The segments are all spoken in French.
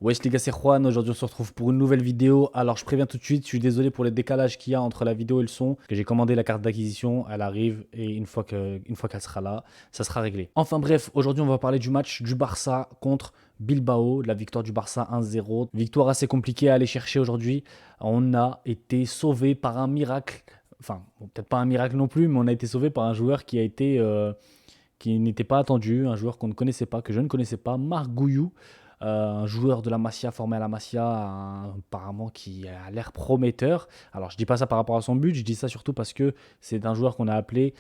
Wesh les gars, c'est Juan. Aujourd'hui, on se retrouve pour une nouvelle vidéo. Alors, je préviens tout de suite, je suis désolé pour les décalages qu'il y a entre la vidéo et le son. Que j'ai commandé la carte d'acquisition, elle arrive et une fois qu'elle sera là, ça sera réglé. Enfin bref, aujourd'hui, on va parler du match du Barça contre Bilbao, la victoire du Barça 1-0. Victoire assez compliquée à aller chercher aujourd'hui. On a été sauvé par un miracle. Enfin, bon, peut-être pas un miracle non plus, mais on a été sauvé par un joueur qui n'était pas attendu, un joueur qu'on ne connaissait pas, que je ne connaissais pas, Marc Gouillou, un joueur de la Masia, formé à la Masia, apparemment qui a l'air prometteur. Alors je dis pas ça par rapport à son but, je dis ça surtout parce que c'est un joueur qu'on a appelé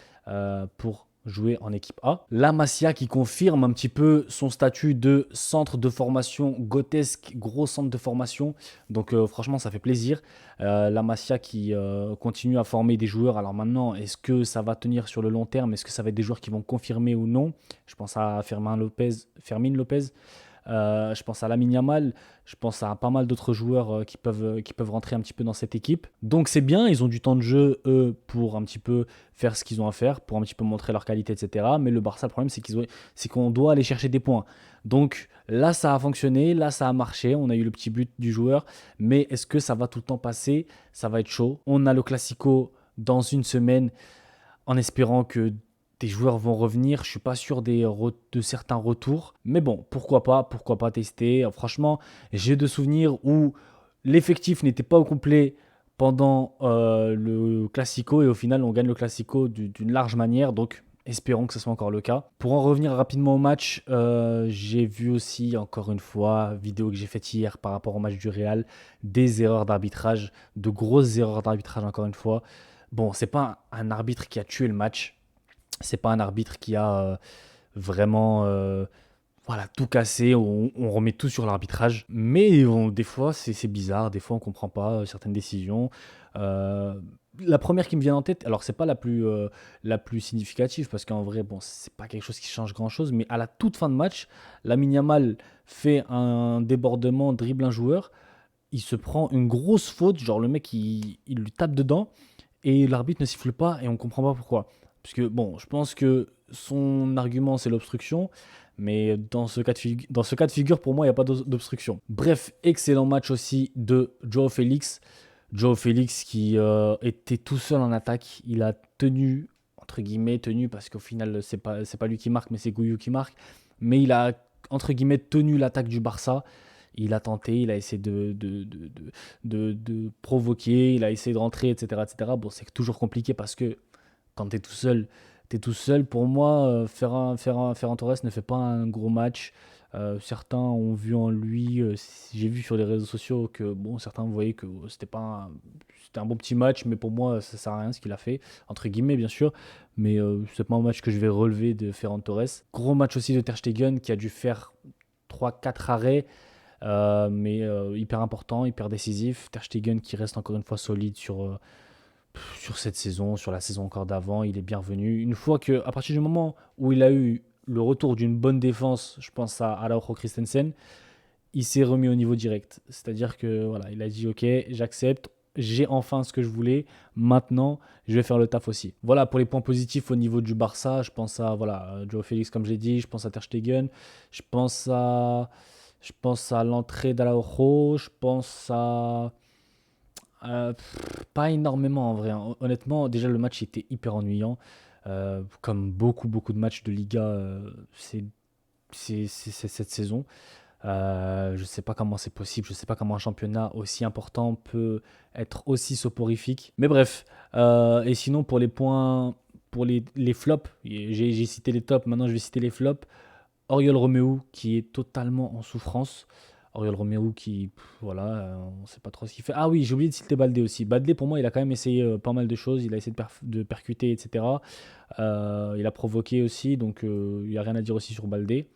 pour jouer en équipe A. La Masia qui confirme un petit peu son statut de centre de formation gotesque, gros centre de formation. Donc franchement ça fait plaisir. La Masia qui continue à former des joueurs. Alors maintenant, est-ce que ça va tenir sur le long terme? Est-ce que ça va être des joueurs qui vont confirmer ou non? Je pense à Fermin Lopez. Je pense à Lamine Yamal, je pense à pas mal d'autres joueurs qui peuvent rentrer un petit peu dans cette équipe. Donc c'est bien, ils ont du temps de jeu, eux, pour un petit peu faire ce qu'ils ont à faire, pour un petit peu montrer leur qualité, etc. Mais le Barça, le problème, c'est qu'on doit aller chercher des points. Donc là, ça a fonctionné, là, ça a marché, on a eu le petit but du joueur. Mais est-ce que ça va tout le temps passer? Ça va être chaud. On a le Classico dans une semaine en espérant que des joueurs vont revenir. Je ne suis pas sûr de certains retours. Mais bon, pourquoi pas tester. Franchement, j'ai de souvenirs où l'effectif n'était pas au complet pendant le Classico et au final, on gagne le Classico d'une large manière. Donc, espérons que ce soit encore le cas. Pour en revenir rapidement au match, j'ai vu aussi, encore une fois, vidéo que j'ai faite hier par rapport au match du Real, des erreurs d'arbitrage, de grosses erreurs d'arbitrage, encore une fois. Bon, c'est pas un arbitre qui a tué le match. C'est pas un arbitre qui a vraiment voilà, tout cassé. On remet tout sur l'arbitrage. Mais des fois, c'est bizarre. Des fois, on comprend pas certaines décisions. Euh, la première qui me vient en tête, alors c'est pas la plus significative parce qu'en vrai, bon, c'est pas quelque chose qui change grand chose. Mais à la toute fin de match, Lamine Yamal fait un débordement, dribble un joueur. Il se prend une grosse faute. Genre, le mec, il lui tape dedans et l'arbitre ne siffle pas et on comprend pas pourquoi. Parce que bon, je pense que son argument c'est l'obstruction, mais dans ce cas de figure pour moi il n'y a pas d'obstruction. Bref, excellent match aussi de Joao Félix. Joao Félix qui était tout seul en attaque, il a tenu, entre guillemets, tenu parce qu'au final c'est pas lui qui marque mais c'est Gouillou qui marque, mais il a entre guillemets tenu l'attaque du Barça. Il a tenté, il a essayé de provoquer, il a essayé de rentrer, etc., etc. Bon, c'est toujours compliqué parce que quand tu es tout seul, tu es tout seul. Pour moi, Ferran Torres ne fait pas un gros match. Certains ont vu en lui, j'ai vu sur les réseaux sociaux que bon, certains voyaient que c'était un bon petit match, mais pour moi, ça sert à rien ce qu'il a fait, entre guillemets, bien sûr. Mais c'est pas un match que je vais relever de Ferran Torres. Gros match aussi de Ter Stegen qui a dû faire 3 4 arrêts. Mais hyper important, hyper décisif. Ter Stegen qui reste encore une fois solide sur cette saison, sur la saison encore d'avant, il est bienvenu. Une fois que, à partir du moment où il a eu le retour d'une bonne défense, je pense à Araujo Christensen, il s'est remis au niveau direct. C'est-à-dire que voilà, il a dit ok, j'accepte, j'ai enfin ce que je voulais, maintenant je vais faire le taf aussi. Voilà pour les points positifs au niveau du Barça, je pense à voilà, Joao Félix comme j'ai dit, je pense à Ter Stegen, je pense à l'entrée d'Araujo, je pense à pas énormément en vrai, hein. Honnêtement, déjà le match était hyper ennuyant. Comme beaucoup de matchs de Liga c'est cette saison. Je sais pas comment c'est possible, je sais pas comment un championnat aussi important peut être aussi soporifique. Mais bref, et sinon pour les points, pour les flops, j'ai cité les tops, maintenant je vais citer les flops. Oriol Romeu qui est totalement en souffrance. Oriol Romeu qui, voilà, on ne sait pas trop ce qu'il fait. Ah oui, j'ai oublié de citer Baldé aussi. Baldé, pour moi, il a quand même essayé pas mal de choses. Il a essayé de percuter, etc. Il a provoqué aussi, donc il n'y a rien à dire aussi sur Baldé.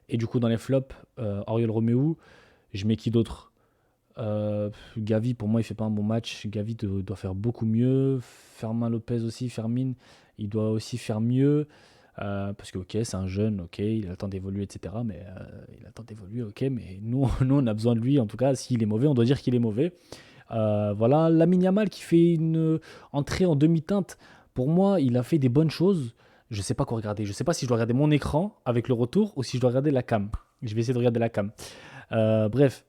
Et du coup, dans les flops, Oriol Romeu, je mets qui d'autre? Gavi, pour moi, il fait pas un bon match. Gavi doit faire beaucoup mieux. Fermin Lopez aussi, Fermin, il doit aussi faire mieux. Parce que ok, c'est un jeune, ok, il a le temps d'évoluer, etc. Mais il a le temps d'évoluer, ok, mais nous, on a besoin de lui. En tout cas, s'il est mauvais, on doit dire qu'il est mauvais. Voilà, Lamine Yamal qui fait une entrée en demi-teinte. Pour moi, il a fait des bonnes choses. Je sais pas quoi regarder. Je sais pas si je dois regarder mon écran avec le retour ou si je dois regarder la cam. Je vais essayer de regarder la cam. Bref.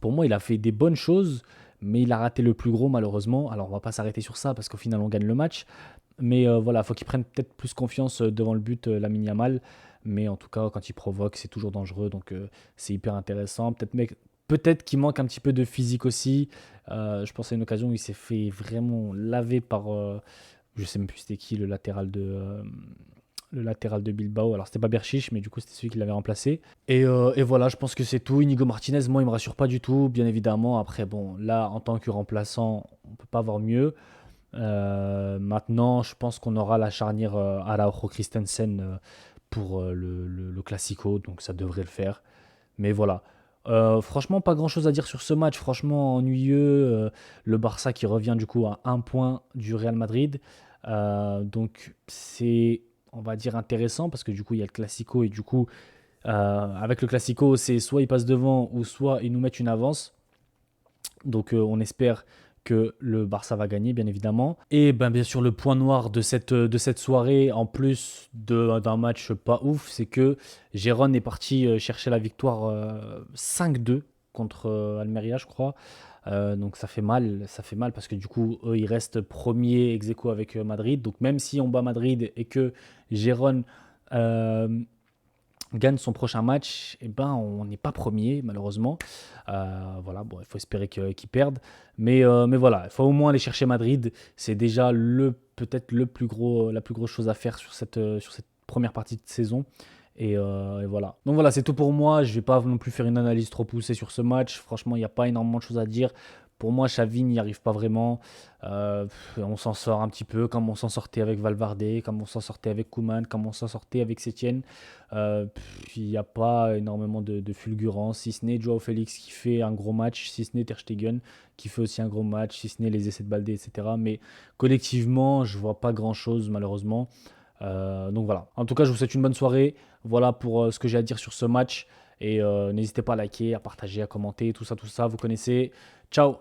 Pour moi, il a fait des bonnes choses, mais il a raté le plus gros malheureusement. Alors on va pas s'arrêter sur ça parce qu'au final on gagne le match. Mais voilà, faut qu'il prenne peut-être plus confiance devant le but, Lamine Yamal. Mais en tout cas, quand il provoque, c'est toujours dangereux. Donc c'est hyper intéressant. Peut-être qu'il manque un petit peu de physique aussi. Je pense à une occasion où il s'est fait vraiment laver par, je sais même plus c'était qui, le latéral de Bilbao. Alors c'était pas Berchiche, mais du coup c'était celui qui l'avait remplacé. Et voilà, je pense que c'est tout. Inigo Martinez, moi il me rassure pas du tout, bien évidemment. Après bon, là en tant que remplaçant, on peut pas avoir mieux. Maintenant, je pense qu'on aura la charnière Araujo Christensen pour le Classico, donc ça devrait le faire. Mais voilà. Franchement, pas grand chose à dire sur ce match. Franchement, ennuyeux. Le Barça qui revient du coup à un point du Real Madrid. Donc, c'est, on va dire, intéressant parce que du coup, il y a le Classico et du coup, avec le Classico, c'est soit ils passent devant ou soit ils nous mettent une avance. Donc on espère que le Barça va gagner, bien évidemment. Et ben, bien sûr, le point noir de cette soirée, en plus d'un match pas ouf, c'est que Gérone est parti chercher la victoire 5-2 contre Almeria, je crois. Donc ça fait mal parce que du coup, eux, ils restent premiers ex aequo avec Madrid. Donc même si on bat Madrid et que Gérone gagne son prochain match, eh ben, on n'est pas premier, malheureusement. Voilà, bon, il faut espérer qu'ils perdent. Mais voilà, il faut au moins aller chercher Madrid. C'est déjà peut-être la plus grosse chose à faire sur cette première partie de saison. Et voilà. Donc voilà, c'est tout pour moi. Je ne vais pas non plus faire une analyse trop poussée sur ce match. Franchement, il n'y a pas énormément de choses à dire. Pour moi, Xavi n'y arrive pas vraiment. On s'en sort un petit peu comme on s'en sortait avec Valverde, comme on s'en sortait avec Koeman, comme on s'en sortait avec Setien. Il n'y a pas énormément de fulgurance, si ce n'est Joao Félix qui fait un gros match, si ce n'est Ter Stegen qui fait aussi un gros match, si ce n'est les essais de Baldé, etc. Mais collectivement, je vois pas grand-chose malheureusement. Donc voilà. En tout cas, je vous souhaite une bonne soirée. Voilà pour ce que j'ai à dire sur ce match. Et n'hésitez pas à liker, à partager, à commenter, tout ça, tout ça. Vous connaissez. Ciao!